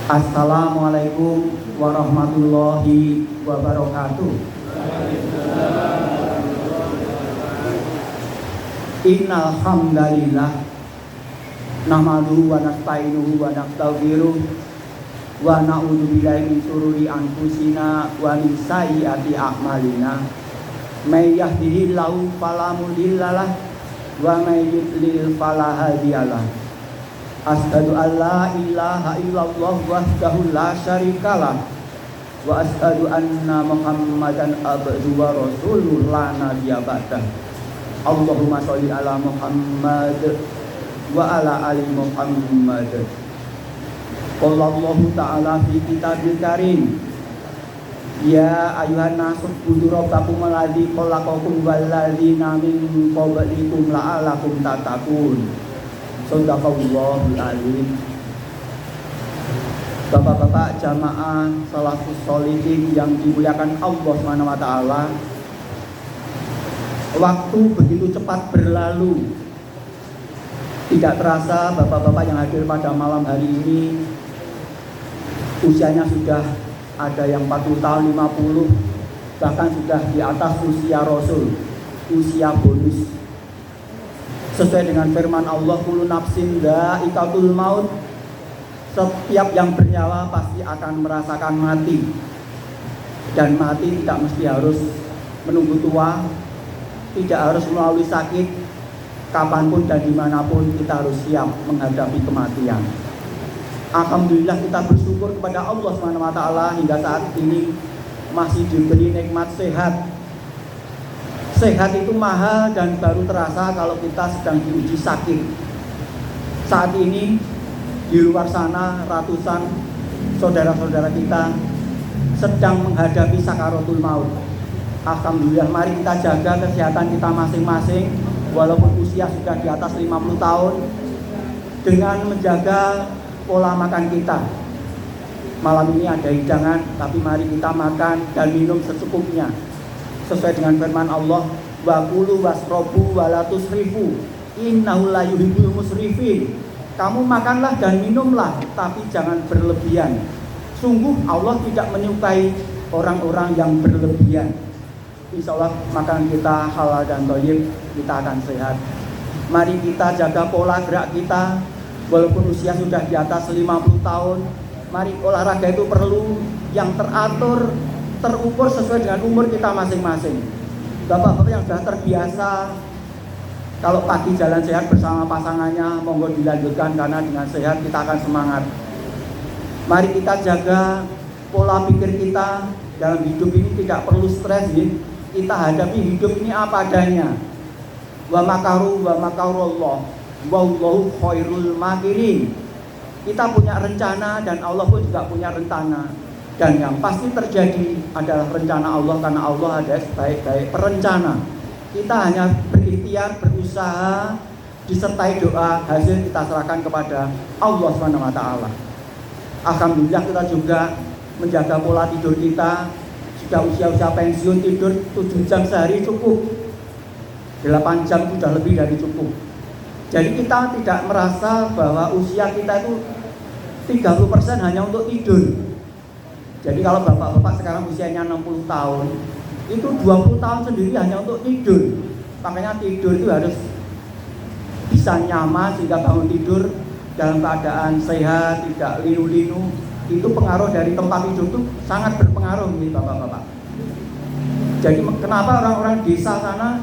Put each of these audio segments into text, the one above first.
Assalamualaikum warahmatullahi wabarakatuh. Innal hamdalillah nahmaduhu wa nasta'inuhu wa nastaghfiruh wa na'udzu billahi min shururi anfusina wa min sayyiati a'malina. May yahdihillahu fala mudhillalah wa may yudlil fala hadiyalah. Asyhadu an la ilaha illallah wahdahu la syarikalah wa asyhadu anna Muhammadan abduhu wa rasuluhu la nabiyya ba'dah. Allahumma sholli ala Muhammad wa ala ali Muhammad. Qala Allah ta'ala fi kitabil karim, ya ayuhan nasu ubudu rabbakum alladzi khalaqakum walladzina min qablikum la'allakum tattaqun. Shadaqallahul alim. Bapak-bapak jamaah salafus sholihin yang dimuliakan Allah Subhanahu wa taala. Waktu begitu cepat berlalu. Tidak terasa bapak-bapak yang hadir pada malam hari ini usianya sudah ada yang 40 tahun, 50, bahkan sudah di atas usia Rasul, usia bonus. Sesuai dengan firman Allah, kullu nafsin dha'iqatul maut, setiap yang bernyawa pasti akan merasakan mati. Dan mati tidak mesti harus menunggu tua, tidak harus melalui sakit. Kapanpun dan dimanapun kita harus siap menghadapi kematian. Alhamdulillah kita bersyukur kepada Allah SWT hingga saat ini masih diberi nikmat sehat. Sehat itu mahal dan baru terasa kalau kita sedang diuji sakit. Saat ini di luar sana ratusan saudara-saudara kita sedang menghadapi sakaratul maut. Alhamdulillah, mari kita jaga kesehatan kita masing-masing walaupun usia sudah di atas 50 tahun dengan menjaga pola makan kita. Malam ini ada hidangan, tapi mari kita makan dan minum secukupnya sesuai dengan firman Allah, wa kulu wasrobu wa la tusrifu innahu la yuhibbul musrifin. Kamu makanlah dan minumlah, tapi jangan berlebihan. Sungguh Allah tidak menyukai orang-orang yang berlebihan. Insya Allah makanan kita halal dan thayyib, kita akan sehat. Mari kita jaga pola gerak kita walaupun usia sudah di atas 50 tahun. Mari olahraga itu perlu yang teratur, terukur sesuai dengan umur kita masing-masing. Bapak-bapak yang sudah terbiasa kalau pagi jalan sehat bersama pasangannya, monggo dilanjutkan karena dengan sehat kita akan semangat. Mari kita jaga pola pikir kita dalam hidup ini, tidak perlu stres ya. Kita hadapi hidup ini apa adanya. Wa makaru wa makarullah wallahu khairul makirin. Kita punya rencana dan Allah pun juga punya rencana. Dan yang pasti terjadi adalah rencana Allah, karena Allah ada sebaik-baik perencana. Kita hanya berikhtiar, berusaha, disertai doa, hasil kita serahkan kepada Allah SWT. Alhamdulillah kita juga menjaga pola tidur kita. Sudah usia-usia pensiun, tidur 7 jam sehari cukup, 8 jam sudah lebih dari cukup. Jadi kita tidak merasa bahwa usia kita itu 30% hanya untuk tidur. Jadi kalau bapak-bapak sekarang usianya 60 tahun, itu 20 tahun sendiri hanya untuk tidur. Makanya tidur itu harus bisa nyaman sehingga bangun tidur dalam keadaan sehat, tidak linu-linu. Itu pengaruh dari tempat tidur itu sangat berpengaruh nih bapak-bapak. Jadi kenapa orang-orang desa sana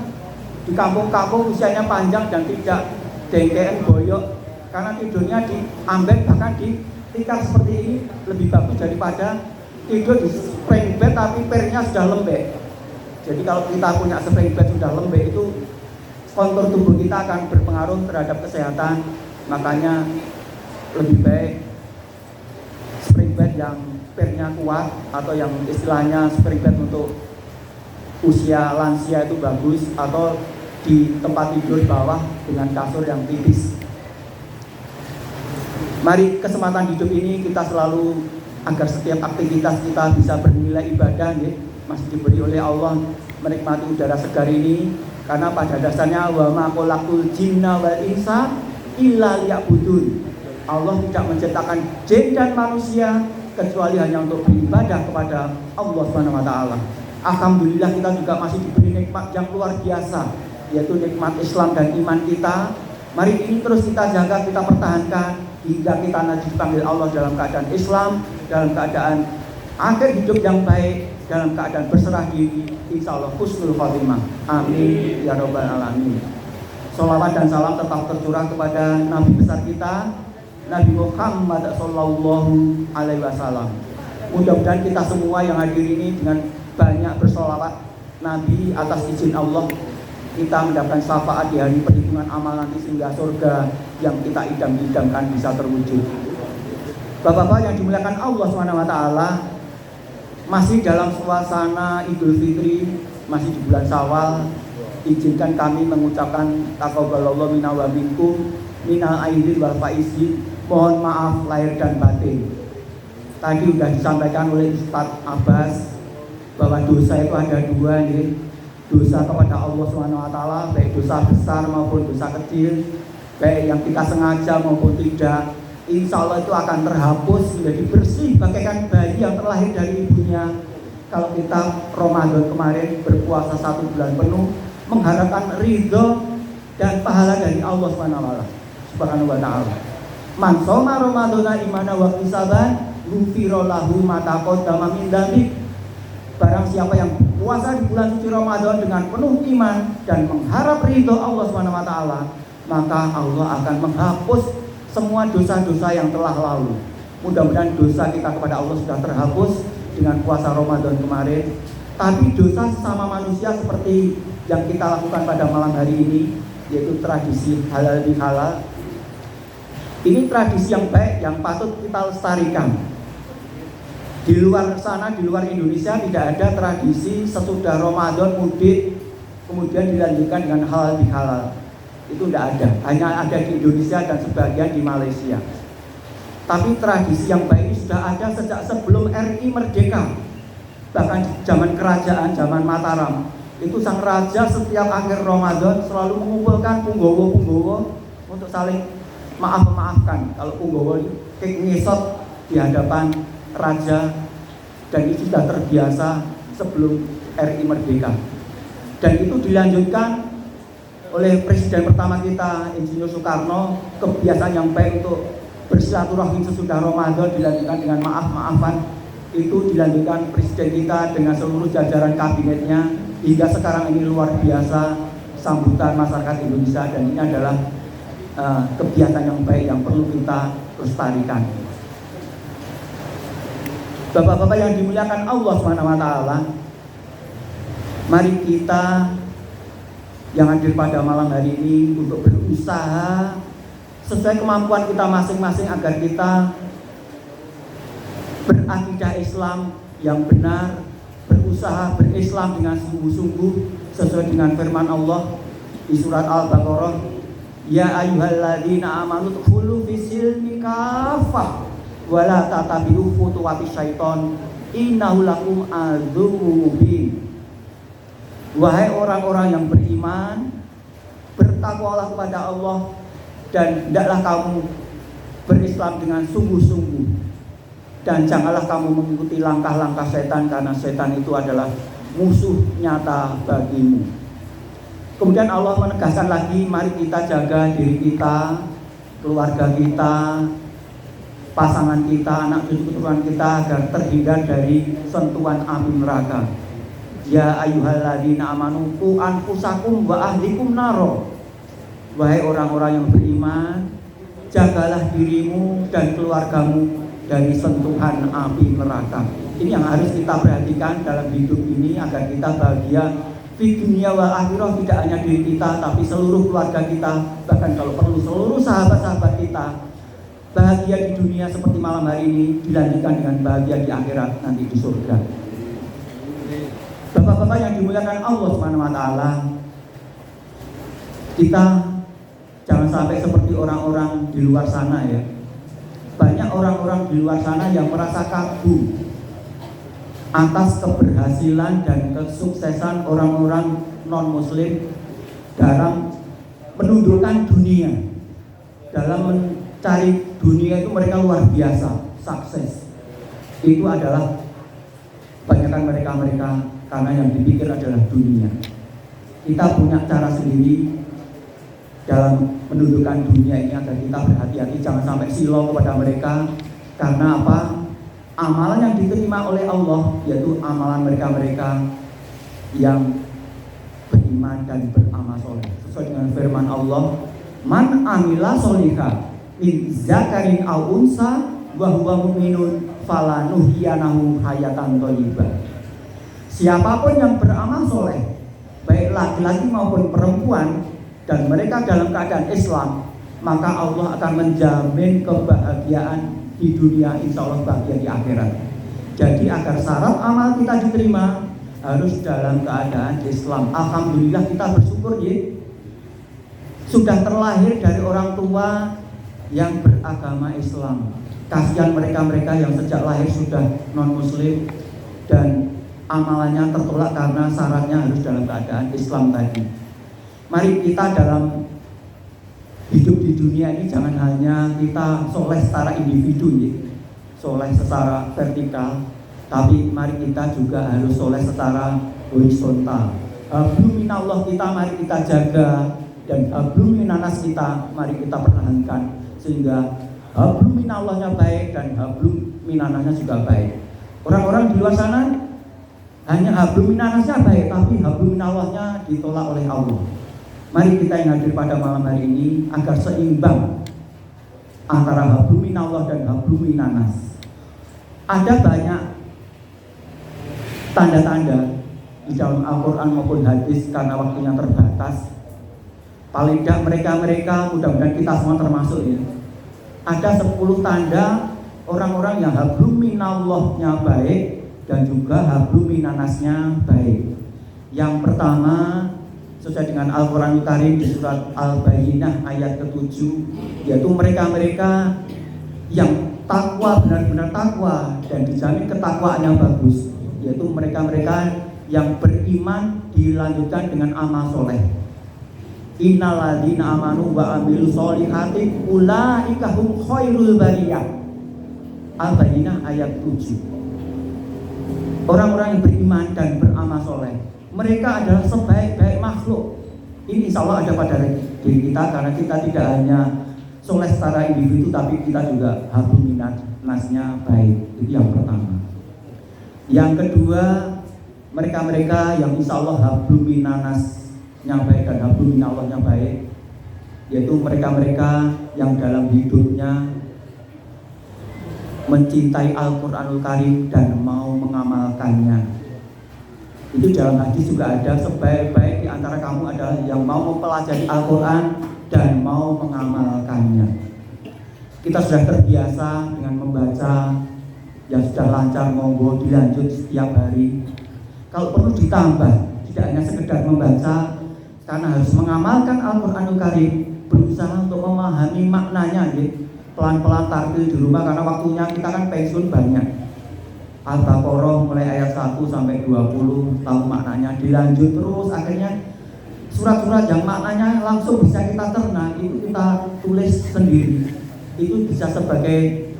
di kampung-kampung usianya panjang dan tidak dengkean boyok? Karena tidurnya di ambek, bahkan di tikar seperti ini lebih bagus daripada tidur di spring bed tapi pernya sudah lembek. Jadi kalau kita punya spring bed sudah lembek, itu kontur tubuh kita akan berpengaruh terhadap kesehatan. Makanya lebih baik spring bed yang pernya kuat, atau yang istilahnya spring bed untuk usia lansia itu bagus, atau di tempat tidur bawah dengan kasur yang tipis. Mari kesempatan hidup ini kita selalu agar setiap aktivitas kita bisa bernilai ibadah ya. Masih diberi oleh Allah menikmati udara segar ini, karena pada dasarnya wa ma khalaqul jinna wal insa illa liya'budun. Allah tidak menciptakan jin dan manusia kecuali hanya untuk beribadah kepada Allah Subhanahu wa taala. Alhamdulillah kita juga masih diberi nikmat yang luar biasa, yaitu nikmat Islam dan iman kita. Mari ini terus kita jaga, kita pertahankan hingga kita nanti dipanggil Allah dalam keadaan Islam, dalam keadaan akhir hidup yang baik, dalam keadaan berserah diri, insya Allah husnul khotimah. Amin ya robbal alamin. Sholawat dan salam tetap tercurah kepada Nabi besar kita, Nabi Muhammad Sallallahu Alaihi Wasallam. Mudah-mudahan kita semua yang hadir ini dengan banyak bersolawat Nabi atas izin Allah, kita mendapatkan syafaat di hari perhitungan amal nanti sehingga surga yang kita idam-idamkan bisa terwujud. Bapak-bapak yang dimuliakan Allah SWT, masih dalam suasana Idul Fitri, masih di bulan Syawal, izinkan kami mengucapkan taqabbalallahu minna wa minkum minal aidin wal faizin. Mohon maaf lahir dan batin. Tadi sudah disampaikan oleh Ustadz Abbas bahwa dosa itu ada dua nih. Dosa kepada Allah SWT, baik dosa besar maupun dosa kecil, baik yang kita sengaja maupun tidak, insya Allah itu akan terhapus menjadi bersih bagaikan bayi yang terlahir dari ibunya. Kalau kita Ramadan kemarin berpuasa 1 bulan penuh mengharapkan ridho dan pahala dari Allah Subhanahu wa taala. Man shoma Ramadana imana wa ihtisaban ghufira lahu ma taqaddama min dzambih. Barang siapa yang puasa di bulan suci Ramadan dengan penuh iman dan mengharap ridho Allah Subhanahu wa taala, maka Allah akan menghapus semua dosa-dosa yang telah lalu. Mudah-mudahan dosa kita kepada Allah sudah terhapus dengan puasa Ramadan kemarin. Tapi dosa sesama manusia seperti yang kita lakukan pada malam hari ini, yaitu tradisi halal bihalal. Ini tradisi yang baik yang patut kita lestarikan. Di luar sana, di luar Indonesia tidak ada tradisi sesudah Ramadan mudik kemudian dilanjutkan dengan halal bihalal. Itu tidak ada, hanya ada di Indonesia dan sebagian di Malaysia. Tapi tradisi yang baik ini sudah ada sejak sebelum RI merdeka. Bahkan zaman kerajaan, zaman Mataram, itu sang raja setiap akhir Ramadan selalu mengumpulkan punggawa-punggawa untuk saling maaf-memaafkan. Kalau punggawa ngesot di hadapan raja, dan itu sudah terbiasa sebelum RI merdeka. Dan itu dilanjutkan oleh presiden pertama kita, Insinyur Soekarno. Kebiasaan yang baik untuk bersilaturahmi sesudah Ramadan dilanjutkan dengan maaf-maafan. Itu dilanjutkan presiden kita dengan seluruh jajaran kabinetnya, hingga sekarang ini luar biasa sambutan masyarakat Indonesia, dan ini adalah kebiasaan yang baik yang perlu kita lestarikan. Bapak-bapak yang dimuliakan Allah SWT, mari kita yang hadir pada malam hari ini untuk berusaha sesuai kemampuan kita masing-masing agar kita berakidah Islam yang benar, berusaha berislam dengan sungguh-sungguh sesuai dengan firman Allah di surat Al-Baqarah, ya ayyuhalladzina amanu dkhulu fis-silmi kaffah wa la tatabi'u khutuwati syaiton innahu lakum aduwwum mubin. Wahai orang-orang yang beriman, bertakwalah kepada Allah dan hendaklah kamu berislam dengan sungguh-sungguh, dan janganlah kamu mengikuti langkah-langkah setan, karena setan itu adalah musuh nyata bagimu. Kemudian Allah menegaskan lagi, mari kita jaga diri kita, keluarga kita, pasangan kita, anak cucu keturunan kita agar terhindar dari sentuhan api neraka. Ya ayyuhalladzina amanu qu anfusakum wa ahlikum naro. Wahai orang-orang yang beriman, jagalah dirimu dan keluargamu dari sentuhan api neraka. Ini yang harus kita perhatikan dalam hidup ini agar kita bahagia di dunia wal akhirah, tidak hanya diri kita tapi seluruh keluarga kita, bahkan kalau perlu seluruh sahabat-sahabat kita bahagia di dunia seperti malam hari ini, dilanjutkan dengan bahagia di akhirat nanti di surga. Bapak-bapak yang dimuliakan Allah SWT, kita jangan sampai seperti orang-orang di luar sana ya. Banyak orang-orang di luar sana yang merasa kagum atas keberhasilan dan kesuksesan orang-orang non-muslim dalam menundukkan dunia, dalam mencari dunia itu mereka luar biasa, sukses. Itu adalah banyakkan mereka karena yang dipikir adalah dunia. Kita punya cara sendiri dalam mendudukkan dunia ini agar kita berhati-hati jangan sampai silau kepada mereka. Karena apa? Amalan yang diterima oleh Allah yaitu amalan mereka yang beriman dan beramal soleh. Sesuai dengan firman Allah, man amila solihah min zakarin aw unsa wa huwa mu'minun falanuhyanahu hayatan thayyibah. Siapapun yang beramal soleh, baik laki-laki maupun perempuan, dan mereka dalam keadaan Islam, maka Allah akan menjamin kebahagiaan di dunia, insya Allah bahagia di akhirat. Jadi agar syarat amal kita diterima harus dalam keadaan Islam. Alhamdulillah kita bersyukur ya, sudah terlahir dari orang tua yang beragama Islam. Kasihan mereka yang sejak lahir sudah non muslim dan amalannya tertolak karena syaratnya harus dalam keadaan Islam tadi. Mari kita dalam hidup di dunia ini jangan hanya kita soleh secara individu ya, soleh secara vertikal, tapi mari kita juga harus soleh secara horizontal. Hablum minallah kita mari kita jaga, dan hablum minanas kita mari kita pertahankan, sehingga hablum minallahnya baik dan hablum minanasnya juga baik. Orang-orang di luar sana hanya hablum minanasnya baik, tapi hablum minallahnya ditolak oleh Allah. Mari kita yang hadir pada malam hari ini agar seimbang antara hablum minallah dan hablum minanas. Ada banyak tanda-tanda di dalam Al-Quran maupun hadis, karena waktunya terbatas. Paling tidak mereka mudah-mudahan kita semua termasuk ya. Ada 10 tanda orang-orang yang hablum minallahnya baik dan juga hablum minanasnya baik. Yang pertama, sesuai dengan Al-Quranul Karim di surat Al-Bayyinah ayat ke-7, yaitu mereka yang takwa, benar-benar takwa dan dijamin ketakwaannya bagus, yaitu mereka yang beriman dilanjutkan dengan amal soleh. Innalladzina amanu wa amilus solihati ulaika hum khairul bariyah. Al-Bayyinah ayat 7. Orang-orang yang beriman dan beramal soleh, mereka adalah sebaik-baik makhluk. Ini insya Allah ada pada diri kita, karena kita tidak hanya soleh secara individu, tapi kita juga hablum minasnya baik. Itu yang pertama. Yang kedua, mereka yang insya Allah hablum minasnya baik dan hablum minallahnya baik, yaitu mereka yang dalam hidupnya mencintai Al-Quranul Karim dan mau mengamalkannya. Itu dalam hadis juga ada, sebaik-baik di antara kamu adalah yang mau mempelajari Al-Quran dan mau mengamalkannya. Kita sudah terbiasa dengan membaca, yang sudah lancar monggo dilanjut setiap hari. Kalau perlu ditambah, tidak hanya sekedar membaca, karena harus mengamalkan Al-Quranul Karim, berusaha untuk memahami maknanya ya. Pelan-pelan tartil di rumah, karena waktunya kita kan pensiun banyak. Al-Baqarah mulai ayat 1 sampai 20 tahu maknanya, dilanjut terus, akhirnya surat-surat yang maknanya langsung bisa kita cerna, itu kita tulis sendiri. Itu bisa sebagai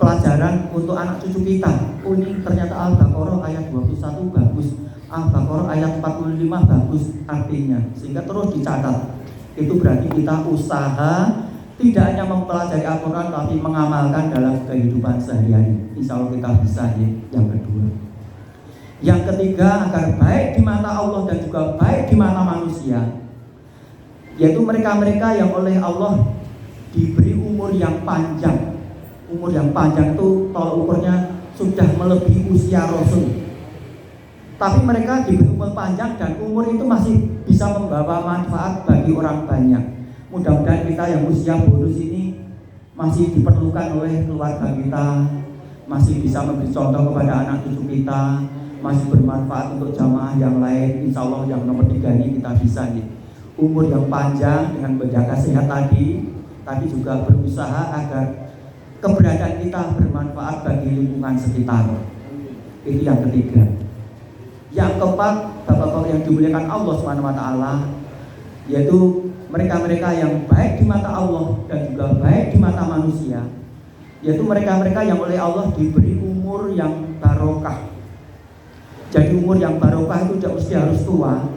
pelajaran untuk anak cucu kita. Oh, ini ternyata Al-Baqarah ayat 21 bagus, Al-Baqarah ayat 45 bagus artinya, sehingga terus dicatat. Itu berarti kita usaha tidak hanya mempelajari Al-Quran, tapi mengamalkan dalam kehidupan sehari-hari. Insya Allah kita bisa ya. Yang kedua. Yang ketiga, agar baik di mata Allah dan juga baik di mata manusia, yaitu mereka yang oleh Allah diberi umur yang panjang. Umur yang panjang itu tolak ukurnya sudah melebihi usia Rasul. Tapi mereka diberi umur panjang dan umur itu masih bisa membawa manfaat bagi orang banyak. Mudah-mudahan kita yang usia bonus ini masih diperlukan oleh keluarga kita, masih bisa memberi contoh kepada anak cucu kita, masih bermanfaat untuk jamaah yang lain. Insya Allah yang nomor 3 ini kita bisa nih. Umur yang panjang dengan menjaga sehat tadi, tapi juga berusaha agar keberadaan kita bermanfaat bagi lingkungan sekitar. Itu yang ketiga. Yang keempat, Bapak-bapak yang dimuliakan Allah SWT, yaitu mereka-mereka yang baik di mata Allah dan juga baik di mata manusia, yaitu mereka-mereka yang oleh Allah diberi umur yang barokah. Jadi umur yang barokah itu tidak mesti harus tua,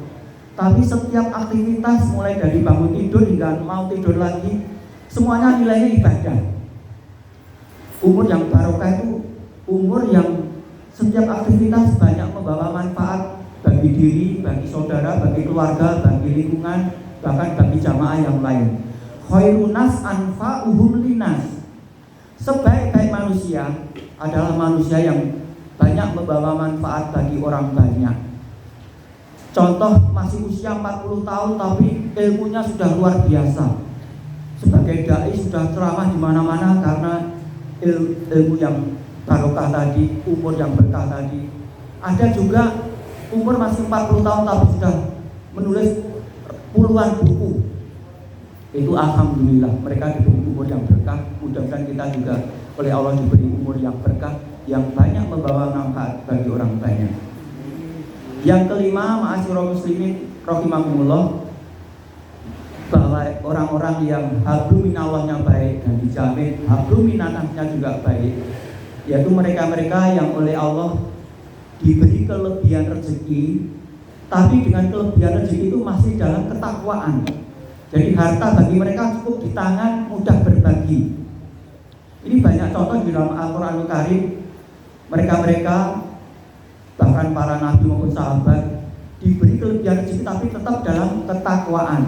tapi setiap aktivitas mulai dari bangun tidur hingga mau tidur lagi, semuanya nilainya ibadah. Umur yang barokah itu umur yang setiap aktivitas banyak membawa manfaat bagi diri, bagi saudara, bagi keluarga, bagi lingkungan, bahkan bagi jamaah yang lain. Khairun nas anfa'uhum linas. Sebaik-baik manusia adalah manusia yang banyak membawa manfaat bagi orang banyak. Contoh, masih usia 40 tahun tapi ilmunya sudah luar biasa. Sebagai dai sudah ceramah di mana-mana karena ilmu yang barokah tadi, umur yang berkah tadi. Ada juga umur masih 40 tahun tapi sudah menulis puluhan buku. Itu alhamdulillah, mereka diberi umur yang berkah. Mudah-mudahan kita juga oleh Allah diberi umur yang berkah, yang banyak membawa manfaat bagi orang banyak. Yang kelima, ma'asyiral muslimin rahimakumullah, bahwa orang-orang yang hablum minallahnya baik dan dijamin hablum minannasnya juga baik, yaitu mereka-mereka yang oleh Allah diberi kelebihan rezeki, tapi dengan kelebihan rezeki itu masih dalam ketakwaan. Jadi harta bagi mereka cukup di tangan, mudah berbagi. Ini banyak contoh di dalam Al-Quranul Karim. Mereka-mereka, bahkan para nabi maupun sahabat, diberi kelebihan rezeki tapi tetap dalam ketakwaan.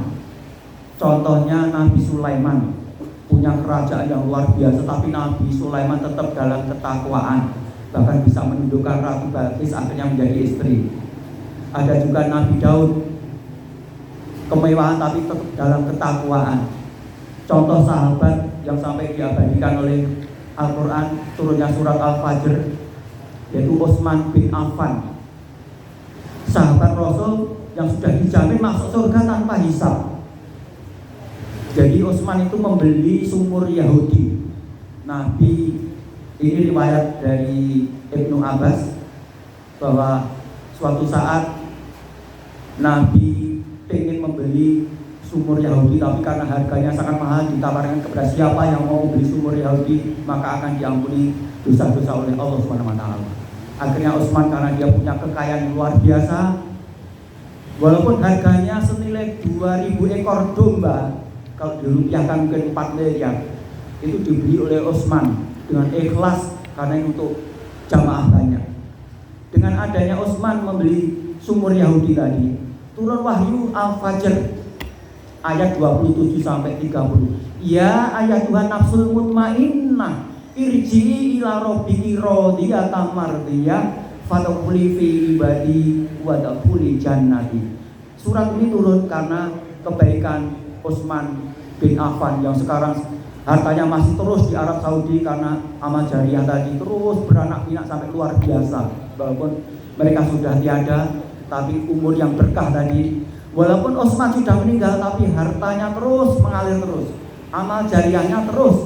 Contohnya Nabi Sulaiman, punya kerajaan yang luar biasa, tapi Nabi Sulaiman tetap dalam ketakwaan, bahkan bisa menundukkan Ratu Balqis akhirnya menjadi istri. Ada juga Nabi Daud, kemewahan tapi tetap dalam ketakwaan. Contoh sahabat yang sampai diabadikan oleh Al-Quran turunnya surat Al-Fajr, yaitu Utsman bin Affan, sahabat Rasul yang sudah dijamin masuk surga tanpa hisab. Jadi Utsman itu membeli sumur Yahudi. Nabi, ini riwayat dari Ibnu Abbas, bahwa suatu saat Nabi ingin membeli sumur Yahudi, tapi karena harganya sangat mahal ditawarkan kepada siapa yang mau membeli sumur Yahudi maka akan diampuni dosa-dosa oleh Allah SWT. Akhirnya Utsman, karena dia punya kekayaan yang luar biasa, walaupun harganya senilai 2000 ekor domba, kalau dirupiahkan mungkin 4 miliar, itu dibeli oleh Utsman dengan ikhlas karena ini untuk jamaah banyak. Dengan adanya Utsman membeli sumur Yahudi tadi, turun wahyu Al-Fajr ayat 27 sampai 30. Ya ayat Tuhan nafsul mutmainnah, irji'i ila rabbiki radiyatan mardiyah fadkhuli fi ibadi wadkhuli jannati. Surat ini turun karena kebaikan Utsman bin Affan yang sekarang hartanya masih terus di Arab Saudi karena amal jariah tadi, terus beranak pinak sampai luar biasa. Walaupun mereka sudah tiada, tapi umur yang berkah tadi, walaupun Utsman sudah meninggal, tapi hartanya terus mengalir terus, amal jariahnya terus.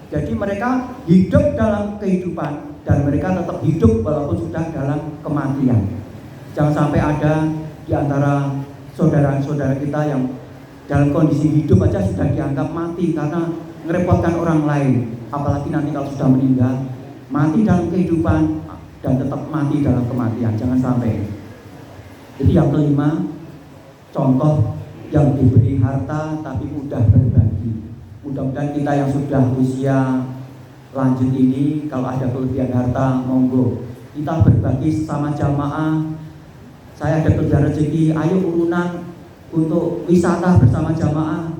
Jadi mereka hidup dalam kehidupan dan mereka tetap hidup walaupun sudah dalam kematian. Jangan sampai ada di antara saudara-saudara kita yang dalam kondisi hidup aja sudah dianggap mati karena ngerepotkan orang lain, apalagi nanti kalau sudah meninggal, mati dalam kehidupan dan tetap mati dalam kematian. Jangan sampai. Jadi yang kelima, contoh yang diberi harta tapi mudah berbagi. Mudah-mudahan kita yang sudah usia lanjut ini, kalau ada kelebihan harta, monggo kita berbagi sesama jamaah. Saya ada kelebihan rezeki, ayo urunan untuk wisata bersama jamaah,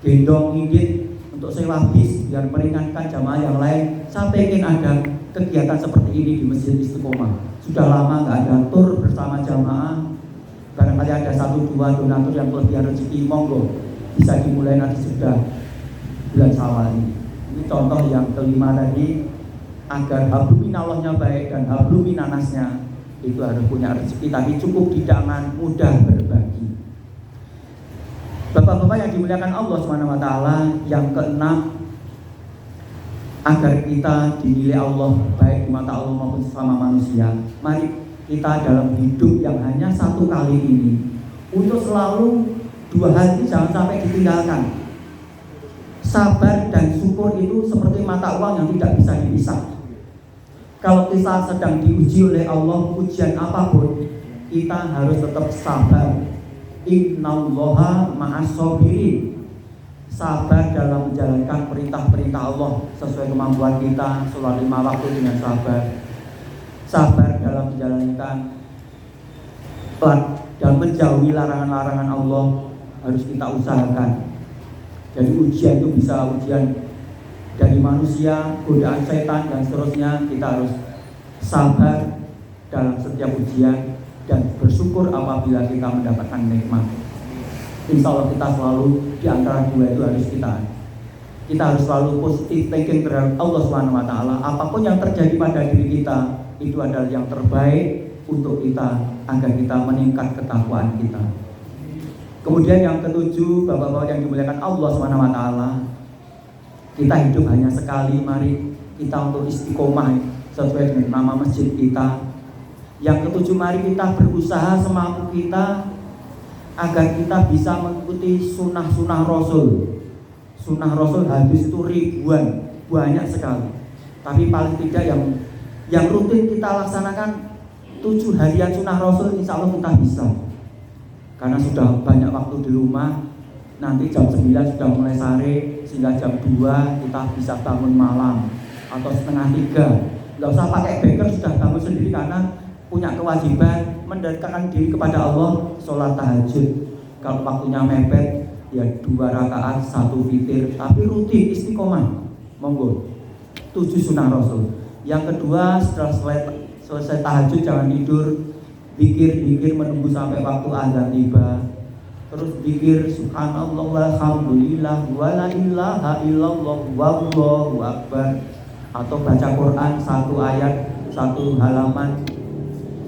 gendong ngidit untuk sewa bis biar meringankan jamaah yang lain. Saya ingin ada kegiatan seperti ini di Masjid Istiqomah. Sudah lama nggak ada tur bersama jamaah. Barangkali ada 1-2 donatur yang kelebihan rezeki, monggo bisa dimulai nanti sudah bulan Syawal ini. Ini contoh yang kelima tadi, agar hablum minallahnya baik dan hablum minannasnya itu harus punya rezeki tapi cukup di tangan, mudah berbagi. Bapak-bapak yang dimuliakan Allah SWT, yang keenam, agar kita dinilai Allah baik di mata Allah maupun sesama manusia, mari kita dalam hidup yang hanya satu kali ini untuk selalu Dua hal ini jangan sampai ditinggalkan. Sabar dan syukur itu seperti mata uang yang tidak bisa dipisah. Kalau kita sedang diuji oleh Allah, ujian apapun, kita harus tetap sabar. Innallaha ma'as-sabirin. Sabar dalam menjalankan perintah-perintah Allah sesuai kemampuan kita, sholat 5 waktu dengan sabar. Sabar dalam menjalankan dan menjauhi larangan-larangan Allah harus kita usahakan. Jadi ujian itu bisa ujian dari manusia, godaan setan dan seterusnya. Kita harus sabar dalam setiap ujian dan bersyukur apabila kita mendapatkan nikmat. Insya Allah kita selalu di antara dua itu harus kita harus selalu positif thinking terhadap Allah Subhanahu wa taala. Apapun yang terjadi pada diri kita itu adalah yang terbaik untuk kita agar kita meningkat ketakwaan kita. Kemudian yang ketujuh, Bapak-bapak yang dimuliakan Allah Subhanahu wa taala, kita hidup hanya sekali, mari kita untuk istiqomah sesuai dengan nama masjid kita. Yang ketujuh, mari kita berusaha semampu kita agar kita bisa mengikuti sunnah-sunnah Rasul. Sunnah Rasul hadis itu ribuan, banyak sekali. Tapi paling tidak yang rutin kita laksanakan 7 harian sunnah Rasul, insya Allah kita bisa. Karena sudah banyak waktu di rumah, nanti jam 9 sudah mulai sare, sehingga jam 2 kita bisa bangun malam atau setengah 3. Nggak usah pakai beker, sudah bangun sendiri karena punya kewajiban mendekatkan diri kepada Allah, sholat tahajud. Kalau waktunya mepet, ya 2 rakaat, 1 witir, tapi rutin istiqomah. Monggo. 7 sunnah Rasul. Yang kedua, setelah selesai tahajud jangan tidur, Bikir menunggu sampai waktu azan tiba. Terus bikir subhanallah walhamdulillah wala ilaha illallah wallahu akbar. Atau baca Quran 1 ayat 1 halaman.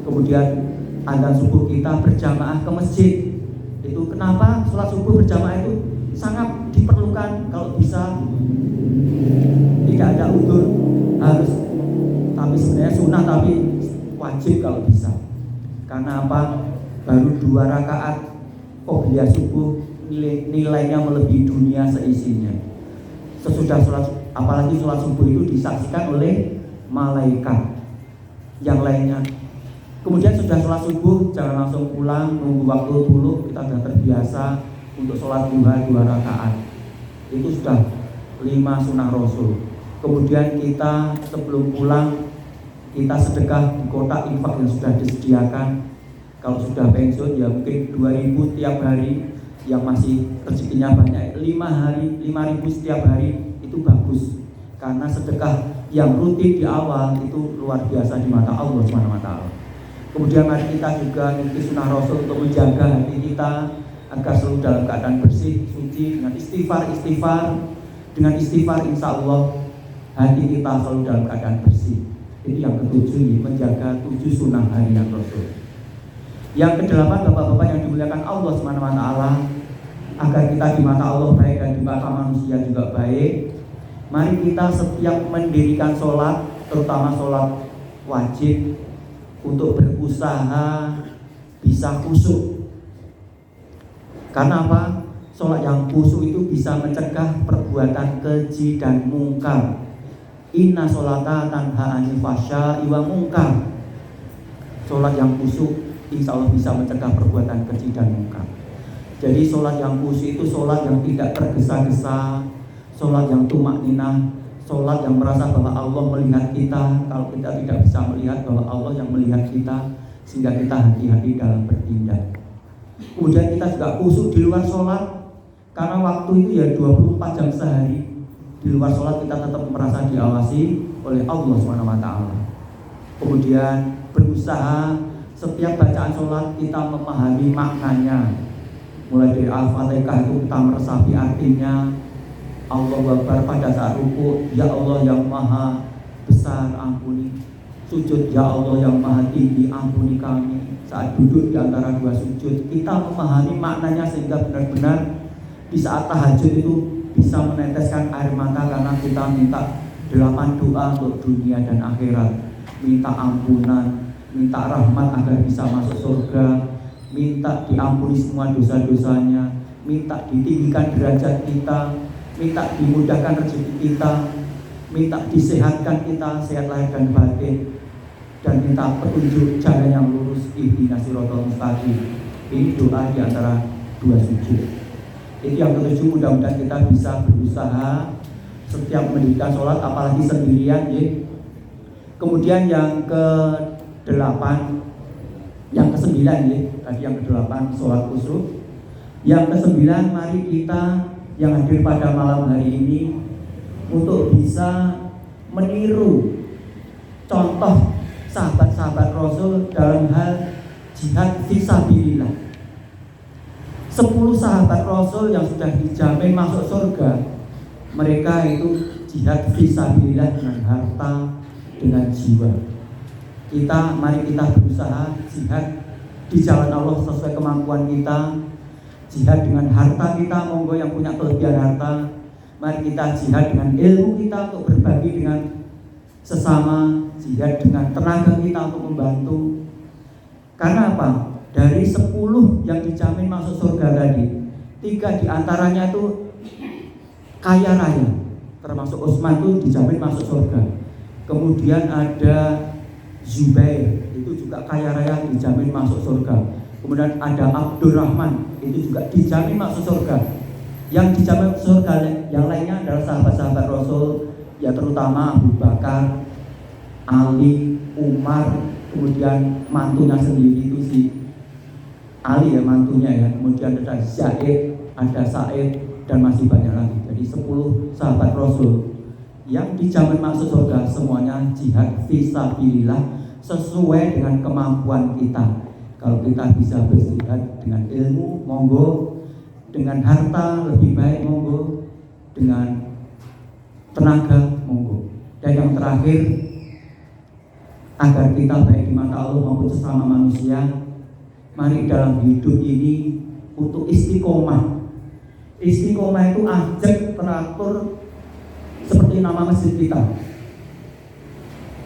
Kemudian azan subuh kita berjamaah ke masjid. Itu kenapa sholat subuh berjamaah itu sangat diperlukan. Kalau bisa tidak ada udzur harus, tapi sebenarnya sunnah tapi wajib kalau bisa. Karena apa? Baru 2 rakaat qobliyah subuh nilainya melebihi dunia seisinya. Sesudah sholat, apalagi sholat subuh itu disaksikan oleh malaikat yang lainnya. Kemudian sudah sholat subuh jangan langsung pulang, nunggu waktu dulu. Kita sudah terbiasa untuk sholat duha 2 rakaat. Itu sudah 5 sunnah Rasul. Kemudian kita sebelum pulang kita sedekah di kotak infak yang sudah disediakan. Kalau sudah pensiun ya mungkin 2.000 tiap hari. Yang masih rezekinya banyak 5.000 setiap hari itu bagus. Karena sedekah yang rutin di awal itu luar biasa di mata Allah SWT. Kemudian mari kita juga ikuti sunnah Rasul untuk menjaga hati kita agar selalu dalam keadaan bersih, suci dengan istighfar. Dengan istighfar insya Allah hati kita selalu dalam keadaan bersih. Ini yang ketujuh, menjaga 7 sunnah harian Rasul. Yang kedelapan, Bapak-bapak yang dimuliakan Allah SWT, agar kita di mata Allah baik dan di mata manusia juga baik, mari kita setiap mendirikan sholat, terutama sholat wajib, untuk berusaha bisa khusyuk. Karena apa? Sholat yang khusyuk itu bisa mencegah perbuatan keji dan mungkar. Inna sholata tanha anil fahsya'i wa munkar. Sholat yang khusyuk insya Allah bisa mencegah perbuatan keji dan mungkar. Jadi sholat yang khusyuk itu sholat yang tidak tergesa-gesa, sholat yang tumakninah, sholat yang merasa bahwa Allah melihat kita. Kalau kita tidak bisa melihat bahwa Allah yang melihat kita, sehingga kita hati-hati dalam bertindak. Kemudian kita juga khusyuk di luar sholat, karena waktu itu ya 24 jam sehari. Di luar sholat kita tetap merasa diawasi oleh Allah SWT. Kemudian berusaha setiap bacaan sholat kita memahami maknanya. Mulai dari Al-Fatihah itu kita meresapi artinya. Allahu Akbar pada saat ruku, ya Allah yang maha besar ampuni. Sujud, ya Allah yang maha tinggi ampuni kami. Saat duduk di antara 2 sujud kita memahami maknanya sehingga benar-benar di saat tahajud itu bisa meneteskan air mata karena kita minta 8 doa untuk dunia dan akhirat. Minta ampunan, minta rahmat agar bisa masuk surga, minta diampuni semua dosa-dosanya, minta ditinggikan derajat kita, minta dimudahkan rezeki kita, minta disehatkan kita, sehat lahir dan batin, dan minta petunjuk jalan yang lurus, ihdinas siratal mustaqim. Ini doa di antara dua sujud. Itu yang ketujuh, mudah-mudahan kita bisa berusaha setiap mendirikan sholat, apalagi sendirian ya. Kemudian yang ke-8, yang ke-9 ya, tadi yang ke-8 sholat khusyuk. Yang ke-9, mari kita yang hadir pada malam hari ini untuk bisa meniru contoh sahabat-sahabat Rasul dalam hal jihad fisabilillah. 10 sahabat Rasul yang sudah dijamin masuk surga, mereka itu jihad fisabilillah dengan harta, dengan jiwa. Mari kita berusaha jihad di jalan Allah sesuai kemampuan kita. Jihad dengan harta kita, monggo yang punya kelebihan harta, mari kita jihad dengan ilmu kita untuk berbagi dengan sesama, jihad dengan tenaga kita untuk membantu. Karena apa? Dari 10 yang dijamin masuk surga tadi, 3 diantaranya itu kaya raya, termasuk Utsman itu dijamin masuk surga. Kemudian ada Zubair, itu juga kaya raya, dijamin masuk surga. Kemudian ada Abdurrahman, itu juga dijamin masuk surga. Yang dijamin masuk surga yang lainnya adalah sahabat-sahabat Rasul, ya terutama Abu Bakar, Ali, Umar, kemudian mantunya sendiri itu si Ali ya, mantunya ya. Kemudian ada Zaid, ada Said, dan masih banyak lagi. Jadi 10 sahabat Rasul yang dijamin masuk surga, semuanya jihad fisabilillah sesuai dengan kemampuan kita. Kalau kita bisa berjihad dengan ilmu, monggo. Dengan harta lebih baik, monggo. Dengan tenaga, monggo. Dan yang terakhir, agar kita baik di mata Allah maupun sesama manusia, mari dalam hidup ini untuk istiqomah. Istiqomah itu ajak teratur seperti nama masjid kita.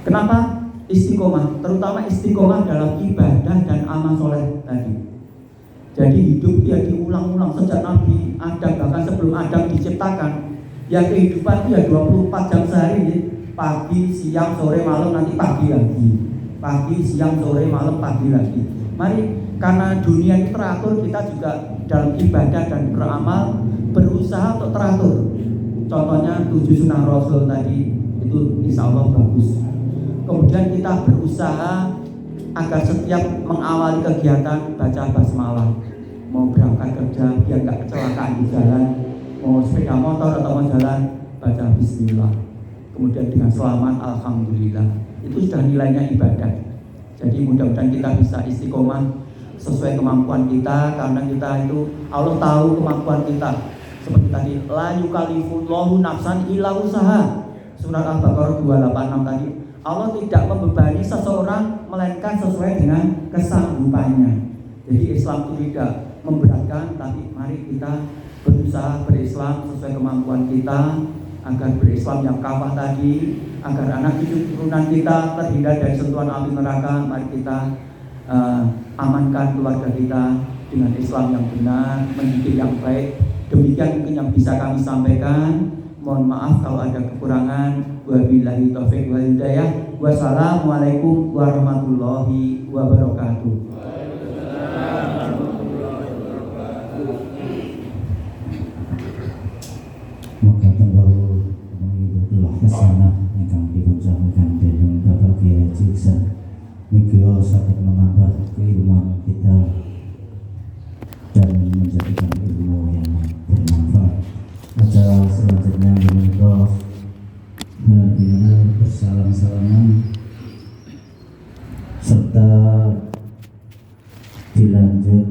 Kenapa? Istiqomah, terutama istiqomah dalam ibadah dan amal soleh tadi. Jadi hidup ya diulang-ulang sejak Nabi Adam, bahkan sebelum Adam diciptakan. Ya kehidupan itu ya 24 jam sehari ya. Pagi, siang, sore, malam, nanti pagi lagi. Pagi, siang, sore, malam, pagi lagi. Mari, karena dunia ini teratur, kita juga dalam ibadah dan beramal berusaha untuk teratur. Contohnya 7 sunnah Rasul tadi, itu insya Allah bagus. Kemudian kita berusaha agar setiap mengawali kegiatan baca basmalah. Mau berangkat kerja biar gak kecelakaan di jalan, mau sepeda motor atau mau jalan, baca bismillah. Kemudian dengan selamat alhamdulillah. Itu sudah nilainya ibadah. Jadi mudah-mudahan kita bisa istiqomah sesuai kemampuan kita, karena kita itu Allah tahu kemampuan kita. Seperti tadi, la yukallifullahu nafsan illa usaha. Surat Al-Baqarah 286 tadi. Allah tidak membebani seseorang melainkan sesuai dengan kesanggupannya. Jadi Islam itu tidak memberatkan, tapi mari kita berusaha berislam sesuai kemampuan kita, agar berislam yang kafah tadi, agar anak cucu turunan kita terhindar dari sentuhan api neraka. Mari kita amankan keluarga kita dengan Islam yang benar, mendidik yang baik. Demikian mungkin yang bisa kami sampaikan. Mohon maaf kalau ada kekurangan. Wabillahi taufiq wal hidayah. Wassalamualaikum warahmatullahi wabarakatuh. Moga baru mengikuti hasanah yang diucapkan dari Bapak Kiai Ciksa. Mikro sangat menambah keilmuan kita dan menjadikan ilmu yang bermanfaat. Acara selanjutnya menikah benar-benar bersalam-salaman serta dilanjut